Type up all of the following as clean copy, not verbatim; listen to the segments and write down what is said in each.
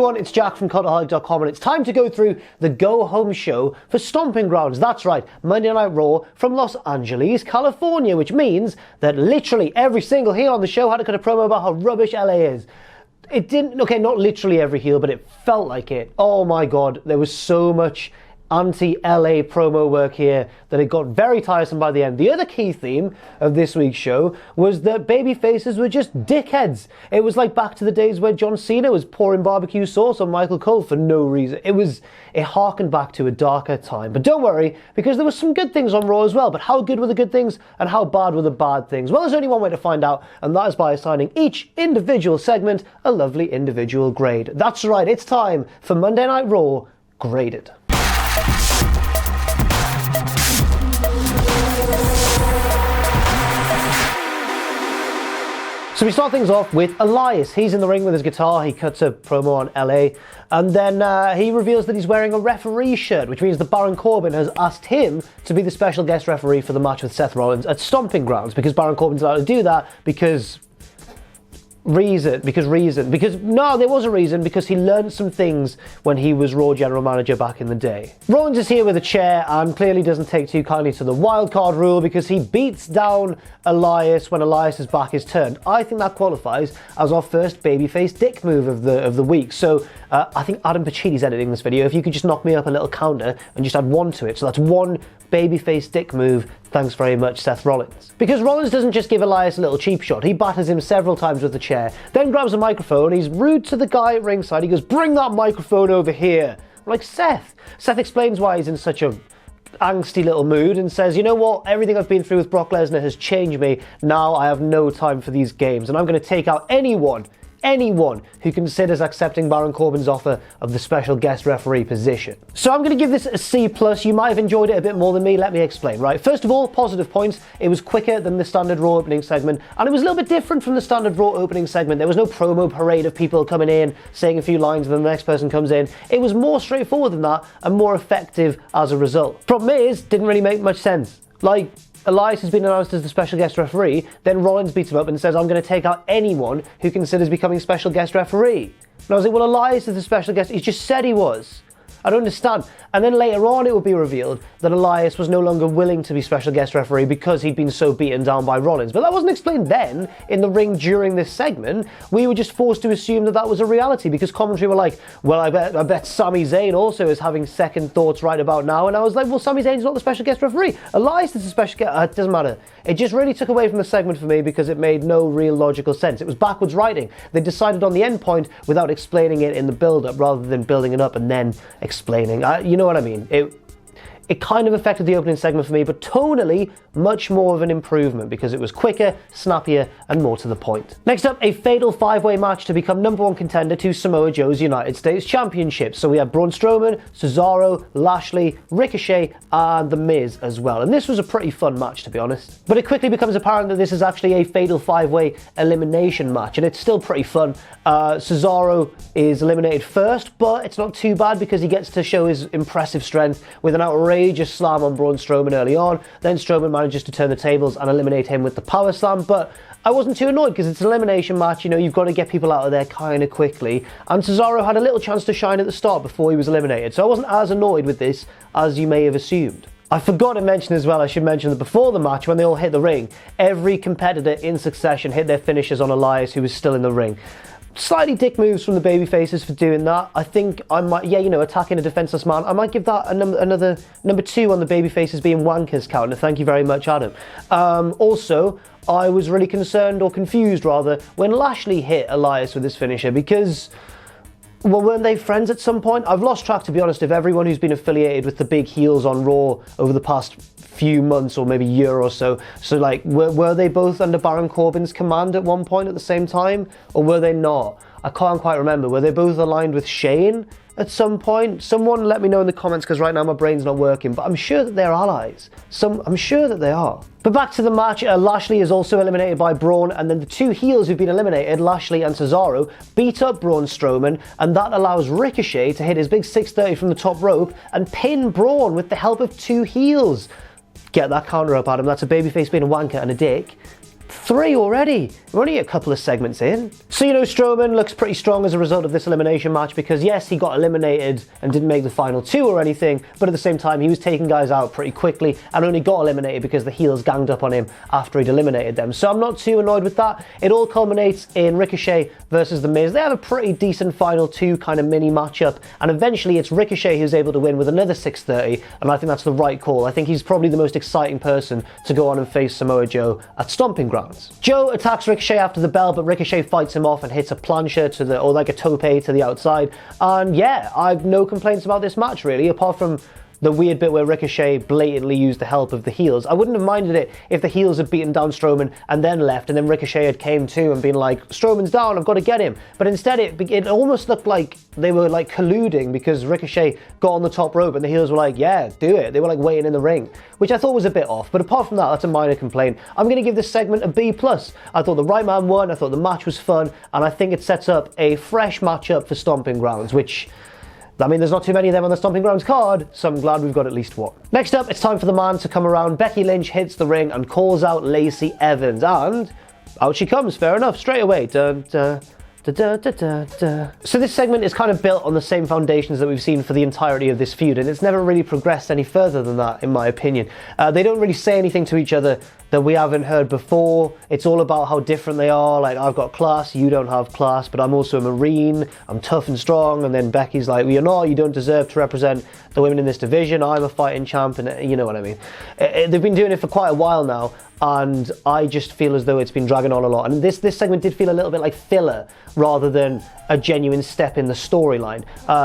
everyone, it's Jack from Cultaholic.com and it's time to go through the go-home show for Stomping Grounds. That's right, Monday Night Raw from Los Angeles, California, which means that literally every single heel on the show had to cut a promo about how rubbish LA is. It didn't, okay, not literally every heel, but it felt like it. Oh my god, there was so much anti-LA promo work here that it got very tiresome by the end. The other key theme of this week's show was that baby faces were just dickheads. It was like back to the days where John Cena was pouring barbecue sauce on Michael Cole for no reason. It harkened back to a darker time. But don't worry, because there were some good things on Raw as well. But how good were the good things and how bad were the bad things? Well, there's only one way to find out, and that is by assigning each individual segment a lovely individual grade. That's right, it's time for Monday Night Raw Graded. So we start things off with Elias. He's in the ring with his guitar, he cuts a promo on LA, and then he reveals that he's wearing a referee shirt, which means that Baron Corbin has asked him to be the special guest referee for the match with Seth Rollins at Stomping Grounds, because Baron Corbin's allowed to do that because no, there was a reason, because he learned some things when he was Raw General Manager back in the day. Rollins is here with a chair and clearly doesn't take too kindly to the wildcard rule because he beats down Elias when Elias's back is turned. I think that qualifies as our first babyface dick move of the week. So I think Adam Pacini's editing this video. If you could just knock me up a little counter and just add one to it. So that's one babyface dick move. Thanks very much, Seth Rollins. Because Rollins doesn't just give Elias a little cheap shot, he batters him several times with the chair, then grabs a microphone, he's rude to the guy at ringside, he goes, "Bring that microphone over here." I'm like, Seth explains why he's in such a angsty little mood and says, you know what, everything I've been through with Brock Lesnar has changed me, now I have no time for these games, and I'm going to take out anyone who considers accepting Baron Corbin's offer of the special guest referee position. So I'm going to give this a C+. You might have enjoyed it a bit more than me. Let me explain, right? First of all, positive points. It was quicker than the standard Raw opening segment, and it was a little bit different from the standard Raw opening segment. There was no promo parade of people coming in, saying a few lines, and then the next person comes in. It was more straightforward than that, and more effective as a result. Problem is, didn't really make much sense. Like, Elias has been announced as the special guest referee, then Rollins beats him up and says, I'm going to take out anyone who considers becoming special guest referee. And I was like, well, Elias is the special guest, he just said he was. I don't understand. And then later on it would be revealed that Elias was no longer willing to be special guest referee because he'd been so beaten down by Rollins. But that wasn't explained then in the ring during this segment. We were just forced to assume that that was a reality because commentary were like, well, I bet Sami Zayn also is having second thoughts right about now. And I was like, well, Sami Zayn's not the special guest referee. Elias is the special guest. It doesn't matter. It just really took away from the segment for me because it made no real logical sense. It was backwards writing. They decided on the end point without explaining it in the build-up rather than building it up and then explaining. You know what I mean? It kind of affected the opening segment for me, but tonally, much more of an improvement because it was quicker, snappier, and more to the point. Next up, a fatal five-way match to become #1 contender to Samoa Joe's United States Championship. So we had Braun Strowman, Cesaro, Lashley, Ricochet, and The Miz as well. And this was a pretty fun match, to be honest. But it quickly becomes apparent that this is actually a fatal five-way elimination match, and it's still pretty fun. Cesaro is eliminated first, but it's not too bad because he gets to show his impressive strength with an outrageous slam on Braun Strowman early on. Then Strowman manages to turn the tables and eliminate him with the power slam, but I wasn't too annoyed because it's an elimination match, you know, you've got to get people out of there kind of quickly, and Cesaro had a little chance to shine at the start before he was eliminated, so I wasn't as annoyed with this as you may have assumed. I forgot to mention as well, I should mention that before the match, when they all hit the ring, every competitor in succession hit their finishes on Elias, who was still in the ring. Slightly dick moves from the babyfaces for doing that. I think I might, attacking a defenseless man. I might give that another number 2 on the babyfaces being wankers counter. Thank you very much, Adam. Also, I was really concerned, or confused rather, when Lashley hit Elias with his finisher because, well, weren't they friends at some point? I've lost track, to be honest, of everyone who's been affiliated with the big heels on Raw over the past few months or maybe year or so. So like, were they both under Baron Corbin's command at one point at the same time, or were they not? I can't quite remember. Were they both aligned with Shane at some point? Someone let me know in the comments because right now my brain's not working, but I'm sure that they're allies. I'm sure that they are. But back to the match, Lashley is also eliminated by Braun, and then the two heels who've been eliminated, Lashley and Cesaro, beat up Braun Strowman, and that allows Ricochet to hit his big 630 from the top rope and pin Braun with the help of two heels. Get that counter up, Adam. That's a babyface being a wanker and a dick. 3 already. We're only a couple of segments in. So, you know, Strowman looks pretty strong as a result of this elimination match because, yes, he got eliminated and didn't make the final 2 or anything, but at the same time, he was taking guys out pretty quickly and only got eliminated because the heels ganged up on him after he'd eliminated them. So I'm not too annoyed with that. It all culminates in Ricochet versus The Miz. They have a pretty decent final 2 kind of mini matchup, and eventually it's Ricochet who's able to win with another 630, and I think that's the right call. I think he's probably the most exciting person to go on and face Samoa Joe at Stomping Grounds. Joe attacks Ricochet after the bell, but Ricochet fights him off and hits a plancha to the, or like a tope to the outside. And yeah, I've no complaints about this match really, apart from the weird bit where Ricochet blatantly used the help of the heels. I wouldn't have minded it if the heels had beaten down Strowman and then left, and then Ricochet had came to and been like, Strowman's down, I've got to get him. But instead it almost looked like they were like colluding because Ricochet got on the top rope and the heels were like, yeah, do it. They were like waiting in the ring, which I thought was a bit off. But apart from that, that's a minor complaint. I'm going to give this segment a B+. I thought the right man won, I thought the match was fun, and I think it sets up a fresh matchup for Stomping Grounds, which, I mean, there's not too many of them on the Stomping Grounds card, so I'm glad we've got at least one. Next up, it's time for the man to come around. Becky Lynch hits the ring and calls out Lacey Evans, and out she comes, fair enough, straight away. Dun, dun. So this segment is kind of built on the same foundations that we've seen for the entirety of this feud, and it's never really progressed any further than that, in my opinion. They don't really say anything to each other that we haven't heard before. It's all about how different they are. Like, I've got class, you don't have class, but I'm also a Marine, I'm tough and strong. And then Becky's like, well, you're not, you don't deserve to represent the women in this division, I'm a fighting champ, and you know what I mean. They've been doing it for quite a while now, and I just feel as though it's been dragging on a lot. And this segment did feel a little bit like filler rather than a genuine step in the storyline.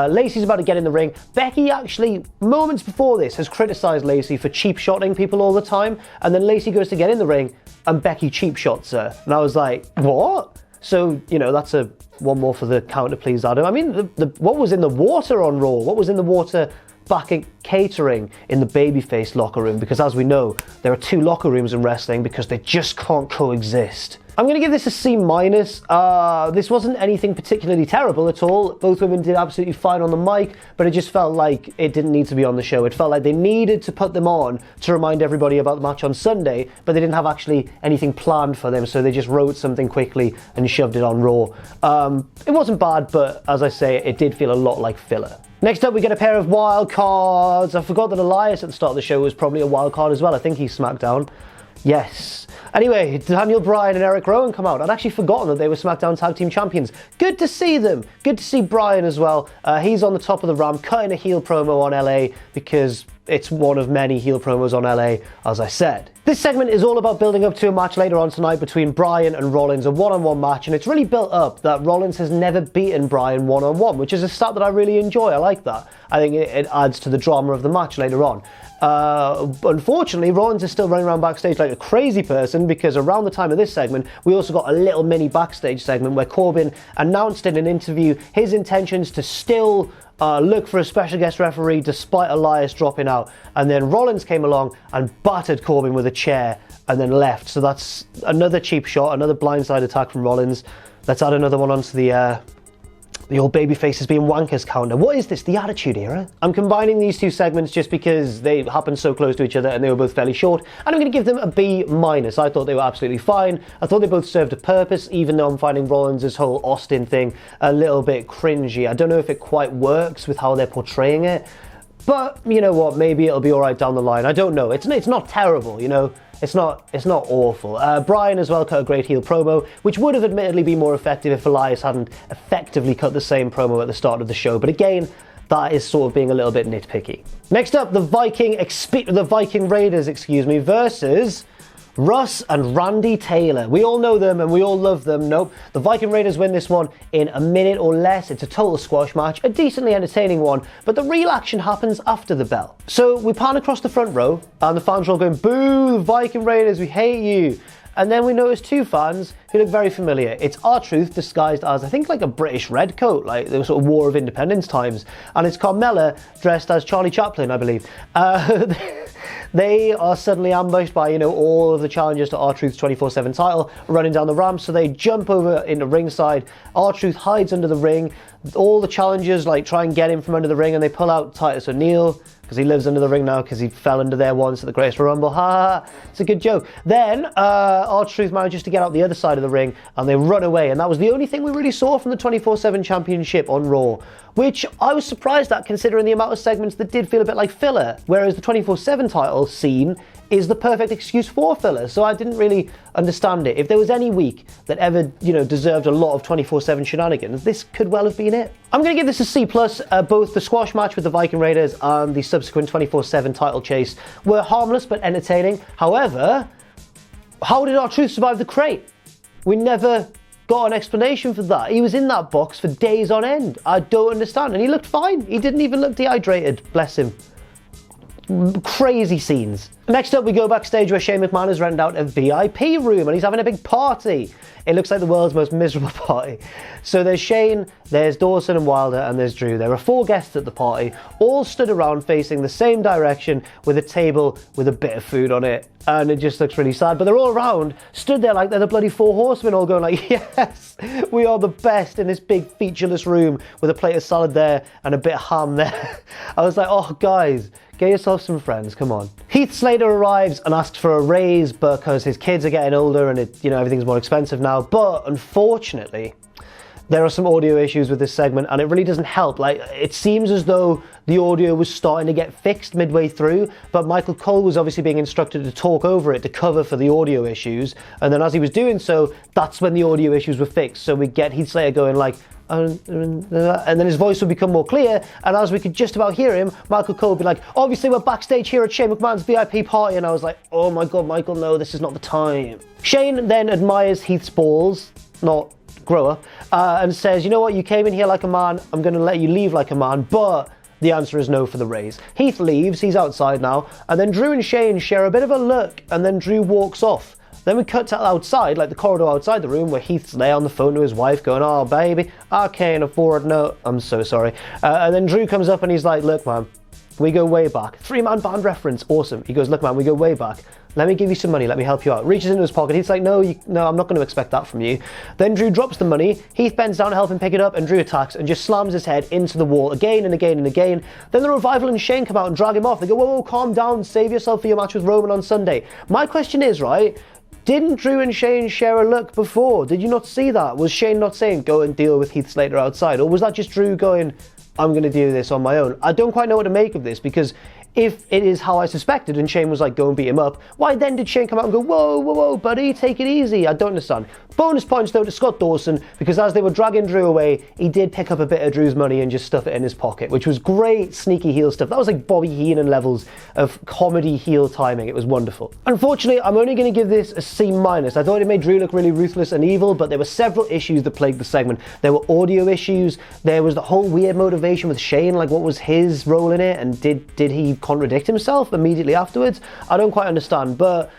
Lacey's about to get in the ring. Becky actually, moments before this, has criticised Lacey for cheap shotting people all the time, and then Lacey goes to get in the ring and Becky cheap shots her. And I was like, what? So, you know, that's one more for the counter, please, Adam. I mean, what was in the water on Raw? What was in the water back at catering in the babyface locker room? Because as we know, there are 2 locker rooms in wrestling because they just can't coexist. I'm going to give this a C-. This wasn't anything particularly terrible at all. Both women did absolutely fine on the mic, but it just felt like it didn't need to be on the show. It felt like they needed to put them on to remind everybody about the match on Sunday, but they didn't have actually anything planned for them, so they just wrote something quickly and shoved it on Raw. It wasn't bad, but as I say, it did feel a lot like filler. Next up, we get a pair of wild cards. I forgot that Elias at the start of the show was probably a wild card as well. I think he's SmackDown. Yes. Anyway, Daniel Bryan and Eric Rowan come out. I'd actually forgotten that they were SmackDown Tag Team Champions. Good to see them. Good to see Bryan as well. He's on the top of the ramp, cutting a heel promo on LA because it's one of many heel promos on LA, as I said. This segment is all about building up to a match later on tonight between Bryan and Rollins, a one-on-one match, and it's really built up that Rollins has never beaten Bryan one-on-one, which is a stat that I really enjoy. I like that. I think it adds to the drama of the match later on. Unfortunately, Rollins is still running around backstage like a crazy person because around the time of this segment, we also got a little mini backstage segment where Corbin announced in an interview his intentions to still look for a special guest referee despite Elias dropping out. And then Rollins came along and battered Corbin with a chair and then left. So that's another cheap shot, another blindside attack from Rollins. Let's add another one onto the old baby faces being wankers counter. What is this, the Attitude Era? I'm combining these 2 segments just because they happen so close to each other and they were both fairly short, and I'm going to give them a B-. I thought they were absolutely fine. I thought they both served a purpose, even though I'm finding Rollins' whole Austin thing a little bit cringy. I don't know if it quite works with how they're portraying it, but you know what, maybe it'll be alright down the line. I don't know. It's not terrible, you know? It's not awful. Bryan as well cut a great heel promo, which would have admittedly been more effective if Elias hadn't effectively cut the same promo at the start of the show. But again, that is sort of being a little bit nitpicky. Next up, the Viking Raiders, versus Russ and Randy Taylor. We all know them and we all love them. Nope. The Viking Raiders win this one in a minute or less. It's a total squash match, a decently entertaining one, but the real action happens after the bell. So we pan across the front row and the fans are all going, boo, Viking Raiders, we hate you. And then we notice 2 fans who look very familiar. It's R-Truth disguised as, I think, like a British redcoat, like the sort of War of Independence times. And it's Carmella dressed as Charlie Chaplin, I believe. They are suddenly ambushed by, you know, all of the challengers to R-Truth's 24/7 title running down the ramp, so they jump over into ringside. R-Truth hides under the ring. All the challengers like try and get him from under the ring, and they pull out Titus O'Neil because he lives under the ring now because he fell under there once at the Greatest Royal Rumble. Ha ha, it's a good joke. Then R-Truth manages to get out the other side of the ring and they run away, and that was the only thing we really saw from the 24/7 Championship on Raw, which I was surprised at considering the amount of segments that did feel a bit like filler, whereas the 24/7 title scene is the perfect excuse for filler, so I didn't really understand it. If there was any week that ever, deserved a lot of 24/7 shenanigans, this could well have been it. I'm going to give this a C+. Both the squash match with the Viking Raiders and the subsequent 24/7 title chase were harmless but entertaining. However, how did R-Truth survive the crate? We never got an explanation for that. He was in that box for days on end. I don't understand, and he looked fine. He didn't even look dehydrated, bless him. Crazy scenes. Next up, we go backstage where Shane McMahon has rented out a VIP room and he's having a big party. It looks like the world's most miserable party. So there's Shane, there's Dawson and Wilder, and there's Drew. There are 4 guests at the party, all stood around facing the same direction with a table with a bit of food on it. And it just looks really sad. But they're all around, stood there like they're the bloody 4 horsemen, all going like, yes, we are the best in this big featureless room with a plate of salad there and a bit of ham there. I was like, oh, guys, get yourself some friends, come on. Heath Slater arrives and asks for a raise because his kids are getting older and everything's more expensive now. But unfortunately, there are some audio issues with this segment and it really doesn't help. Like, it seems as though the audio was starting to get fixed midway through, but Michael Cole was obviously being instructed to talk over it to cover for the audio issues. And then as he was doing so, that's when the audio issues were fixed. So we get Heath Slater going like, and then his voice would become more clear, and as we could just about hear him, Michael Cole would be like, obviously we're backstage here at Shane McMahon's VIP party, and I was like, oh my god, Michael, no, this is not the time. Shane then admires Heath's balls, not grow up, and says, you know what, you came in here like a man, I'm going to let you leave like a man, but the answer is no for the raise. Heath leaves, he's outside now, and then Drew and Shane share a bit of a look, and then Drew walks off. Then we cut to outside, like the corridor outside the room, where Heath's there on the phone to his wife going, oh baby, I can't afford no, I'm so sorry. And then Drew comes up and he's like, look man, we go way back. 3-man band reference, awesome. He goes, look man, we go way back. Let me give you some money, let me help you out. Reaches into his pocket, Heath's like, no, I'm not going to expect that from you. Then Drew drops the money, Heath bends down to help him pick it up, and Drew attacks and just slams his head into the wall again and again and again. Then the Revival and Shane come out and drag him off. They go, whoa, calm down, save yourself for your match with Roman on Sunday. My question is, right, didn't Drew and Shane share a look before? Did you not see that? Was Shane not saying, go and deal with Heath Slater outside? Or was that just Drew going, I'm going to do this on my own? I don't quite know what to make of this, because if it is how I suspected and Shane was like, go and beat him up, why then did Shane come out and go, whoa, buddy, take it easy? I don't understand. Bonus points though to Scott Dawson, because as they were dragging Drew away, he did pick up a bit of Drew's money and just stuff it in his pocket, which was great sneaky heel stuff. That was like Bobby Heenan levels of comedy heel timing. It was wonderful. Unfortunately, I'm only going to give this a C-. I thought it made Drew look really ruthless and evil, but there were several issues that plagued the segment. There were audio issues, there was the whole weird motivation with Shane, like what was his role in it, and did he contradict himself immediately afterwards? I don't quite understand, but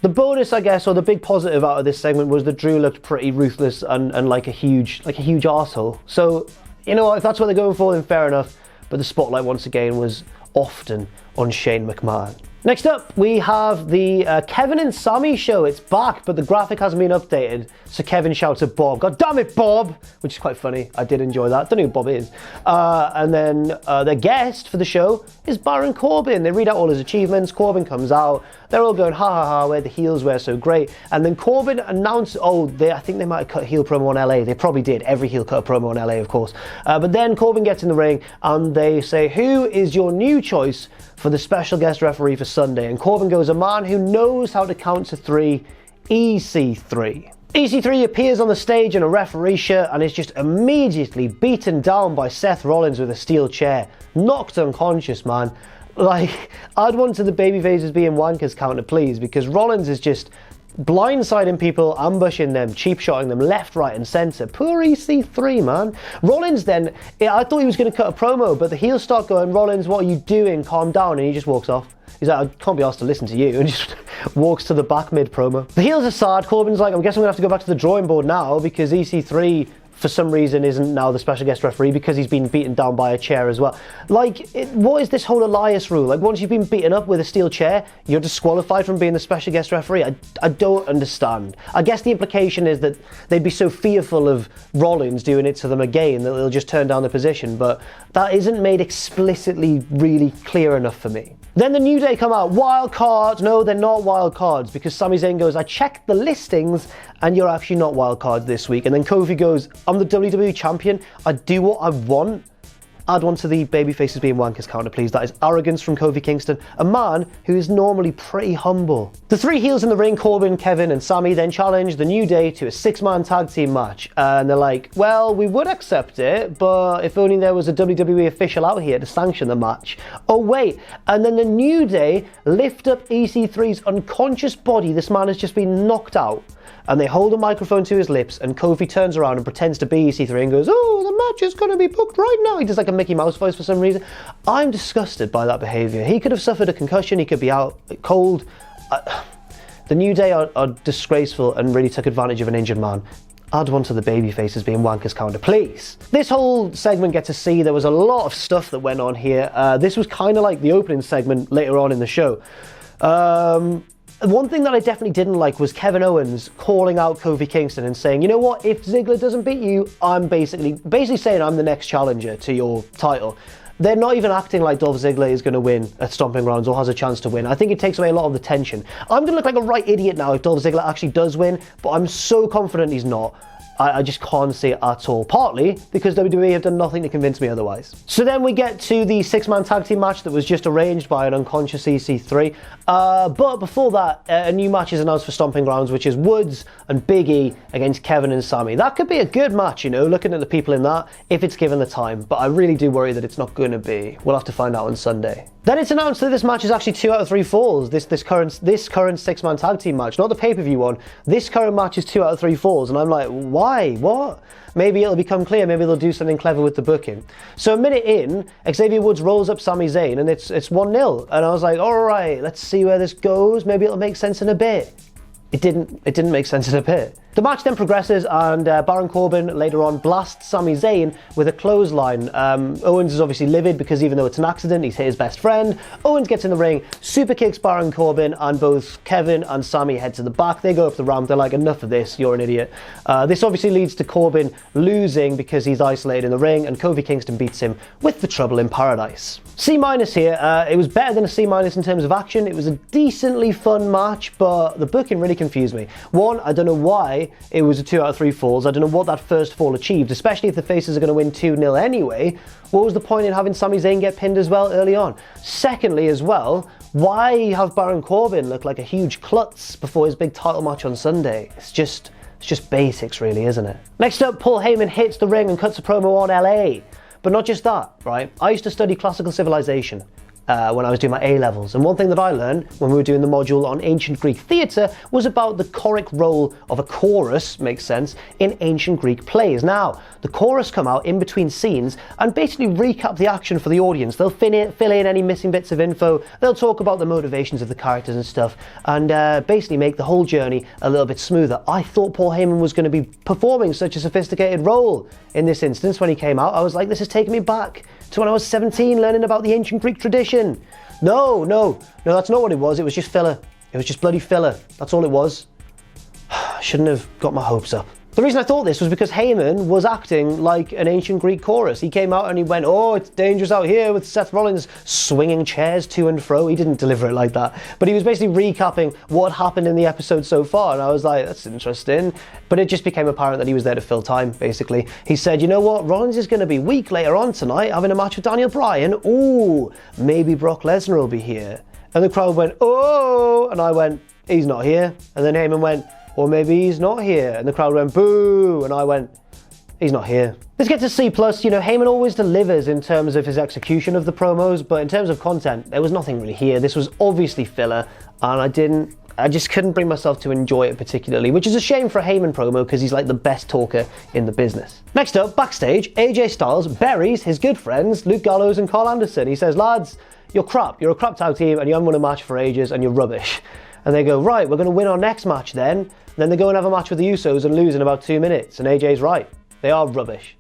the bonus, I guess, or the big positive out of this segment was that Drew looked pretty ruthless and like a huge arsehole. So, you know, if that's what they're going for, then fair enough. But the spotlight once again was often on Shane McMahon. Next up, we have the Kevin and Sami show. It's back, but the graphic hasn't been updated. So Kevin shouts at Bob, God damn it, Bob! Which is quite funny. I did enjoy that. Don't know who Bob is. And then their guest for the show is Baron Corbin. They read out all his achievements. Corbin comes out. They're all going, ha ha ha, where the heels were so great. And then Corbin announced, I think they might have cut a heel promo on LA. They probably did. Every heel cut a promo on LA, of course. But then Corbin gets in the ring and they say, who is your new choice for the special guest referee for Sunday? And Corbin goes, a man who knows how to count to 3, EC3. EC3 appears on the stage in a referee shirt and is just immediately beaten down by Seth Rollins with a steel chair. Knocked unconscious, man. Like, I'd want to the babyfaces being wankers counter, please, because Rollins is just blindsiding people, ambushing them, cheap-shotting them left, right and centre. Poor EC3, man. Rollins then, I thought he was going to cut a promo, but the heels start going, Rollins, what are you doing? Calm down. And he just walks off. He's like, I can't be asked to listen to you, and just walks to the back mid-promo. The heels are sad. Corbin's like, I guess I'm going to have to go back to the drawing board now, because EC3 for some reason isn't now the special guest referee because he's been beaten down by a chair as well. Like, what is this whole Elias rule? Like, once you've been beaten up with a steel chair, you're disqualified from being the special guest referee? I don't understand. I guess the implication is that they'd be so fearful of Rollins doing it to them again that they'll just turn down the position, but that isn't made explicitly really clear enough for me. Then the New Day come out, wild cards. No, they're not wild cards, because Sami Zayn goes, I checked the listings and you're actually not wild cards this week. And then Kofi goes, I'm the WWE champion, I do what I want. Add one to the babyfaces being wankers counter, please. That is arrogance from Kofi Kingston, a man who is normally pretty humble. The three heels in the ring, Corbin, Kevin and Sami, then challenge the New Day to a 6-man tag team match. And they're like, well, we would accept it, but if only there was a WWE official out here to sanction the match. Oh wait, and then the New Day lift up EC3's unconscious body. This man has just been knocked out. And they hold a microphone to his lips, and Kofi turns around and pretends to be EC3 and goes, oh, the match is going to be booked right now. He does like a Mickey Mouse voice for some reason. I'm disgusted by that behaviour. He could have suffered a concussion, he could be out cold. The New Day are disgraceful and really took advantage of an injured man. Add one to the babyfaces being wankers counter, please. This whole segment get to see there was a lot of stuff that went on here. This was kind of like the opening segment later on in the show. One thing that I definitely didn't like was Kevin Owens calling out Kofi Kingston and saying, you know what, if Ziggler doesn't beat you, I'm basically saying I'm the next challenger to your title. They're not even acting like Dolph Ziggler is going to win at Stomping Grounds or has a chance to win. I think it takes away a lot of the tension. I'm going to look like a right idiot now if Dolph Ziggler actually does win, but I'm so confident he's not. I just can't see it at all. Partly because WWE have done nothing to convince me otherwise. So then we get to the 6-man tag team match that was just arranged by an unconscious EC3. But before that, a new match is announced for Stomping Grounds, which is Woods and Big E against Kevin and Sami. That could be a good match, you know, looking at the people in that, if it's given the time. But I really do worry that it's not going to be. We'll have to find out on Sunday. Then it's announced that this match is actually 2 out of 3 falls. This current 6-man tag team match, not the pay-per-view one. This current match is 2 out of 3 falls, and I'm like, why? What? Maybe it'll become clear. Maybe they'll do something clever with the booking. So a minute in, Xavier Woods rolls up Sami Zayn, and it's 1-0. And I was like, all right, let's see where this goes. Maybe it'll make sense in a bit. It didn't make sense in a bit. The match then progresses, and Baron Corbin later on blasts Sami Zayn with a clothesline. Owens is obviously livid because even though it's an accident, he's hit his best friend. Owens gets in the ring, super kicks Baron Corbin, and both Kevin and Sami head to the back. They go up the ramp. They're like, enough of this, you're an idiot. This obviously leads to Corbin losing because he's isolated in the ring, and Kofi Kingston beats him with the Trouble in Paradise. C- here. It was better than a C- in terms of action. It was a decently fun match, but the booking really confused me. One, I don't know why it was a 2 out of 3 falls. I don't know what that first fall achieved, especially if the faces are going to win 2-0 anyway. What was the point in having Sami Zayn get pinned as well early on? Secondly as well, why have Baron Corbin look like a huge klutz before his big title match on Sunday? It's just basics really, isn't it? Next up, Paul Heyman hits the ring and cuts a promo on LA. But not just that, right? I used to study classical civilization when I was doing my A-levels, and one thing that I learned when we were doing the module on ancient Greek theatre was about the choric role of a chorus, makes sense, in ancient Greek plays. Now, the chorus come out in between scenes and basically recap the action for the audience. They'll fill in any missing bits of info, they'll talk about the motivations of the characters and stuff, and basically make the whole journey a little bit smoother. I thought Paul Heyman was going to be performing such a sophisticated role in this instance when he came out. I was like, this is taking me back to when I was 17 learning about the ancient Greek tradition. No, that's not what it was. It was just filler. It was just bloody filler. That's all it was. I shouldn't have got my hopes up. The reason I thought this was because Heyman was acting like an ancient Greek chorus. He came out and he went, oh, it's dangerous out here with Seth Rollins swinging chairs to and fro. He didn't deliver it like that. But he was basically recapping what happened in the episode so far. And I was like, that's interesting. But it just became apparent that he was there to fill time, basically. He said, you know what? Rollins is going to be weak later on tonight, having a match with Daniel Bryan. Ooh, maybe Brock Lesnar will be here. And the crowd went, oh, and I went, he's not here. And then Heyman went, or maybe he's not here. And the crowd went, boo, and I went, he's not here. Let's get to C+. You know, Heyman always delivers in terms of his execution of the promos, but in terms of content, there was nothing really here. This was obviously filler, and I just couldn't bring myself to enjoy it particularly, which is a shame for a Heyman promo because he's like the best talker in the business. Next up, backstage, AJ Styles buries his good friends, Luke Gallows and Carl Anderson. He says, lads, you're crap. You're a crap tag team and you haven't won a match for ages and you're rubbish. And they go, right, we're going to win our next match then. Then they go and have a match with the Usos and lose in about 2 minutes. And AJ's right. They are rubbish.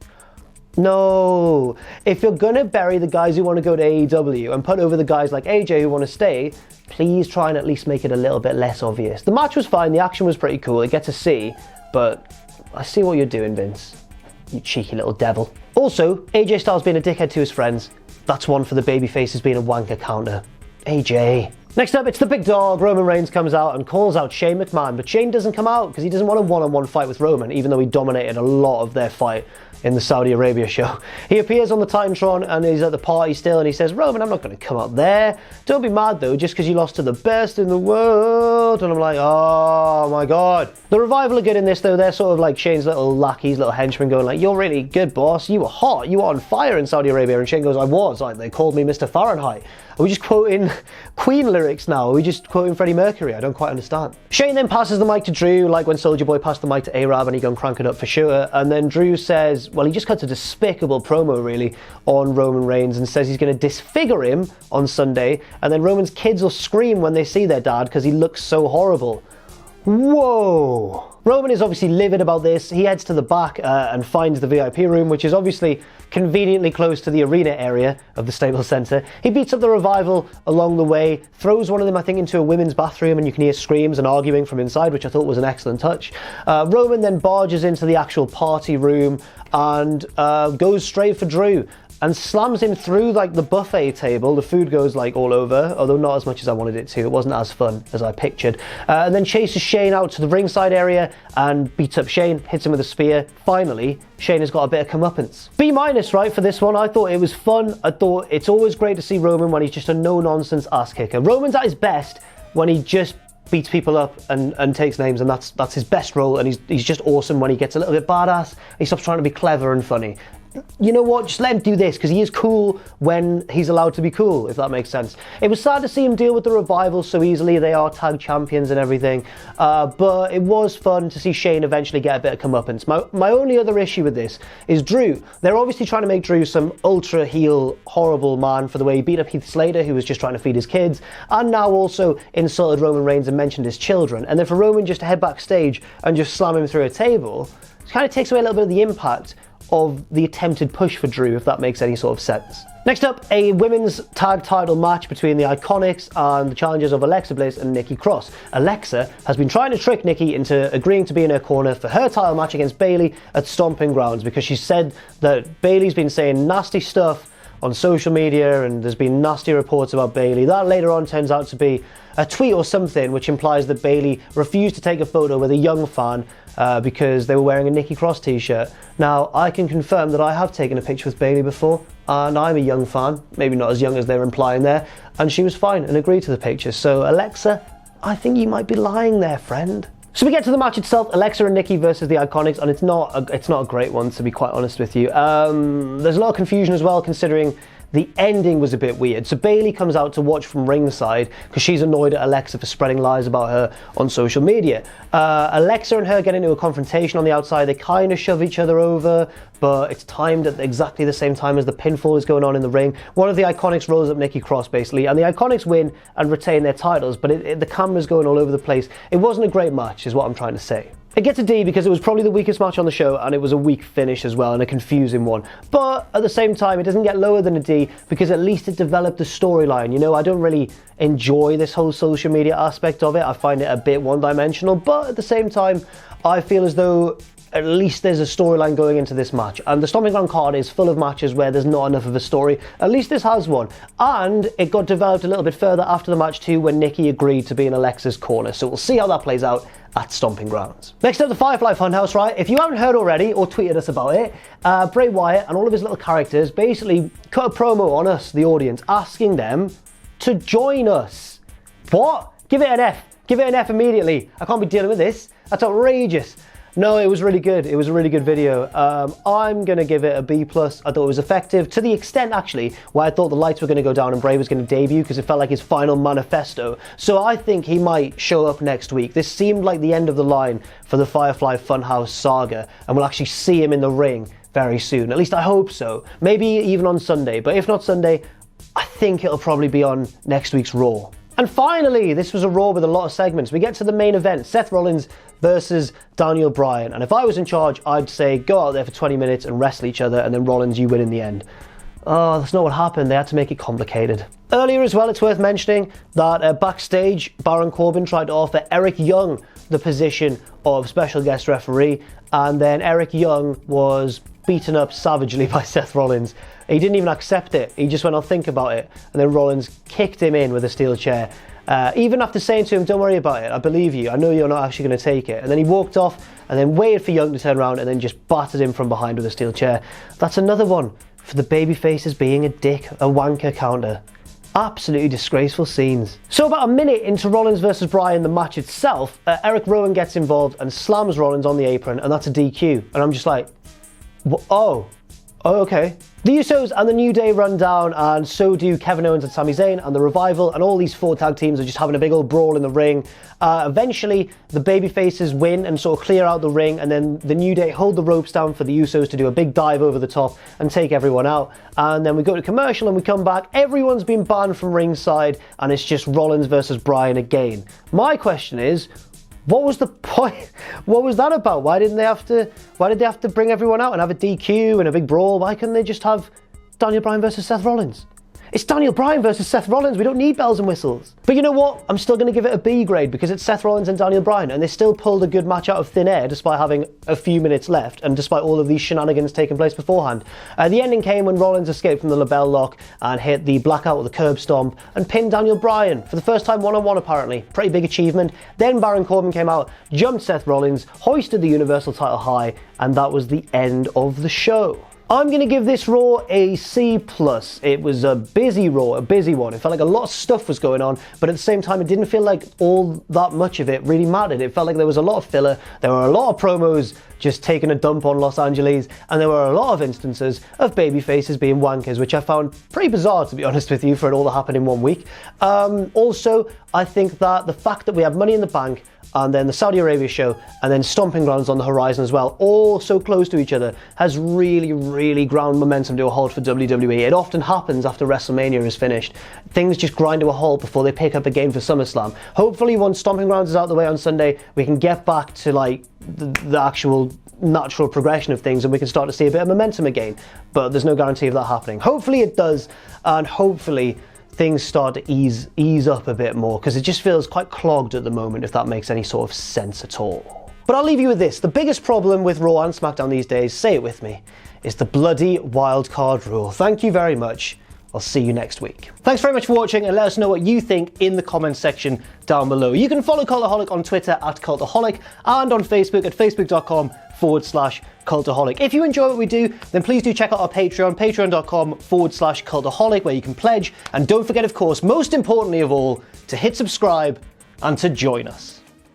No, if you're gonna bury the guys who want to go to AEW and put over the guys like AJ who want to stay, please try and at least make it a little bit less obvious. The match was fine, the action was pretty cool, I get to see, but I see what you're doing, Vince. You cheeky little devil. Also, AJ Styles being a dickhead to his friends, that's one for the babyfaces being a wanker counter. AJ. Next up, it's the big dog. Roman Reigns comes out and calls out Shane McMahon, but Shane doesn't come out because he doesn't want a one-on-one fight with Roman, even though he dominated a lot of their fight in the Saudi Arabia show. He appears on the Titantron and he's at the party still and he says, Roman, I'm not going to come out there. Don't be mad though, just because you lost to the best in the world. And I'm like, oh my God. The Revival are good in this though. They're sort of like Shane's little lackeys, little henchmen going like, you're really good, boss. You were hot. You were on fire in Saudi Arabia. And Shane goes, I was. Like, they called me Mr. Fahrenheit. Are we just quoting Queen lyrics now? Are we just quoting Freddie Mercury? I don't quite understand. Shane then passes the mic to Drew, like when Soulja Boy passed the mic to A-Rab and he gone crank it up for sure. And then Drew says, well, he just cuts a despicable promo really on Roman Reigns and says he's going to disfigure him on Sunday. And then Roman's kids will scream when they see their dad because he looks so horrible. Whoa. Roman is obviously livid about this. He heads to the back and finds the VIP room, which is obviously conveniently close to the arena area of the Staples Center. He beats up the Revival along the way, throws one of them, I think, into a women's bathroom, and you can hear screams and arguing from inside, which I thought was an excellent touch. Roman then barges into the actual party room and goes straight for Drew and slams him through like the buffet table. The food goes like all over, although not as much as I wanted it to. It wasn't as fun as I pictured. And then chases Shane out to the ringside area and beats up Shane, hits him with a spear. Finally, Shane has got a bit of comeuppance. B-, right, for this one. I thought it was fun. I thought it's always great to see Roman when he's just a no-nonsense ass kicker. Roman's at his best when he just beats people up and takes names, and that's his best role, and he's just awesome when he gets a little bit badass. He stops trying to be clever and funny. You know what, just let him do this, because he is cool when he's allowed to be cool, if that makes sense. It was sad to see him deal with the Revival so easily. They are tag champions and everything, but it was fun to see Shane eventually get a bit of comeuppance. My only other issue with this is Drew. They're obviously trying to make Drew some ultra heel horrible man for the way he beat up Heath Slater, who was just trying to feed his kids, and now also insulted Roman Reigns and mentioned his children. And then for Roman just to head backstage and just slam him through a table, it kind of takes away a little bit of the impact of the attempted push for Drew, if that makes any sort of sense. Next up, a women's tag title match between the Iconics and the challengers of Alexa Bliss and Nikki Cross. Alexa has been trying to trick Nikki into agreeing to be in her corner for her title match against Bayley at Stomping Grounds, because she said that Bayley's been saying nasty stuff on social media and there's been nasty reports about Bayley. That later on turns out to be a tweet or something which implies that Bayley refused to take a photo with a young fan because they were wearing a Nikki Cross t-shirt. Now, I can confirm that I have taken a picture with Bayley before, and I'm a young fan, maybe not as young as they're implying there, and she was fine and agreed to the picture. So Alexa, I think you might be lying there, friend. So we get to the match itself, Alexa and Nikki versus the Iconics, and it's not a great one, to be quite honest with you. There's a lot of confusion as well, considering the ending was a bit weird. So Bayley comes out to watch from ringside because she's annoyed at Alexa for spreading lies about her on social media. Alexa and her get into a confrontation on the outside. They kind of shove each other over, but it's timed at exactly the same time as the pinfall is going on in the ring. One of the Iconics rolls up Nikki Cross, basically, and the Iconics win and retain their titles, but the camera's going all over the place. It wasn't a great match, is what I'm trying to say. It gets a D because it was probably the weakest match on the show, and it was a weak finish as well, and a confusing one. But at the same time, it doesn't get lower than a D because at least it developed a storyline. You know, I don't really enjoy this whole social media aspect of it. I find it a bit one-dimensional, but at the same time, I feel as though at least there's a storyline going into this match. And the Stomping Ground card is full of matches where there's not enough of a story. At least this has one. And it got developed a little bit further after the match too, when Nikki agreed to be in Alexa's corner. So we'll see how that plays out at Stomping Grounds. Next up, the Firefly Fun House, right? If you haven't heard already or tweeted us about it, Bray Wyatt and all of his little characters basically cut a promo on us, the audience, asking them to join us. What? Give it an F. Give it an F immediately. I can't be dealing with this. That's outrageous. No, it was really good. It was a really good video. I'm going to give it a B+. I thought it was effective to the extent, actually, where I thought the lights were going to go down and Bray was going to debut because it felt like his final manifesto. So I think he might show up next week. This seemed like the end of the line for the Firefly Fun House saga, and we'll actually see him in the ring very soon. At least I hope so. Maybe even on Sunday, but if not Sunday, I think it'll probably be on next week's Raw. And finally, this was a Raw with a lot of segments. We get to the main event, Seth Rollins versus Daniel Bryan. And if I was in charge, I'd say go out there for 20 minutes and wrestle each other, and then Rollins, you win in the end. Oh, that's not what happened. They had to make it complicated. Earlier as well, it's worth mentioning that backstage, Baron Corbin tried to offer Eric Young the position of special guest referee, and then Eric Young was beaten up savagely by Seth Rollins. He didn't even accept it. He just went, I'll think about it. And then Rollins kicked him in with a steel chair. Even after saying to him, don't worry about it, I believe you, I know you're not actually going to take it. And then he walked off and then waited for Young to turn around and then just battered him from behind with a steel chair. That's another one for the babyfaces being a dick, a wanker counter. Absolutely disgraceful scenes. So about a minute into Rollins versus Bryan, the match itself, Eric Rowan gets involved and slams Rollins on the apron, and that's a DQ. And I'm just like, oh, okay. The Usos and the New Day run down, and so do Kevin Owens and Sami Zayn and The Revival, and all these 4 tag teams are just having a big old brawl in the ring. Eventually, the babyfaces win and sort of clear out the ring, and then the New Day hold the ropes down for the Usos to do a big dive over the top and take everyone out. And then we go to commercial and we come back. Everyone's been banned from ringside, and it's just Rollins versus Bryan again. My question is, what was the point? What was that about? Why did they have to bring everyone out and have a DQ and a big brawl? Why couldn't they just have Daniel Bryan versus Seth Rollins? It's Daniel Bryan versus Seth Rollins. We don't need bells and whistles. But you know what? I'm still going to give it a B grade because it's Seth Rollins and Daniel Bryan, and they still pulled a good match out of thin air despite having a few minutes left and despite all of these shenanigans taking place beforehand. The ending came when Rollins escaped from the label lock and hit the blackout with the curb stomp and pinned Daniel Bryan for the first time one-on-one apparently. Pretty big achievement. Then Baron Corbin came out, jumped Seth Rollins, hoisted the Universal title high, and that was the end of the show. I'm going to give this Raw a C+. It was a busy Raw, a busy one. It felt like a lot of stuff was going on, but at the same time, it didn't feel like all that much of it really mattered. It felt like there was a lot of filler. There were a lot of promos just taking a dump on Los Angeles, and there were a lot of instances of babyfaces being wankers, which I found pretty bizarre, to be honest with you, for it all to happen in 1 week. Also, I think that the fact that we have Money in the Bank, and then the Saudi Arabia show, and then Stomping Grounds on the horizon as well, all so close to each other, has really ground momentum to a halt for WWE. It often happens after WrestleMania is finished. Things just grind to a halt before they pick up again for SummerSlam. Hopefully once Stomping Grounds is out of the way on Sunday, we can get back to like the actual natural progression of things and we can start to see a bit of momentum again. But there's no guarantee of that happening. Hopefully it does, and hopefully things start to ease up a bit more, because it just feels quite clogged at the moment, if that makes any sort of sense at all. But I'll leave you with this. The biggest problem with Raw and SmackDown these days, say it with me, is the bloody wildcard rule. Thank you very much. I'll see you next week. Thanks very much for watching, and let us know what you think in the comments section down below. You can follow Cultaholic on Twitter @Cultaholic and on Facebook at facebook.com/Cultaholic. If you enjoy what we do, then please do check out our Patreon, patreon.com/Cultaholic, where you can pledge. And don't forget, of course, most importantly of all, to hit subscribe and to join us.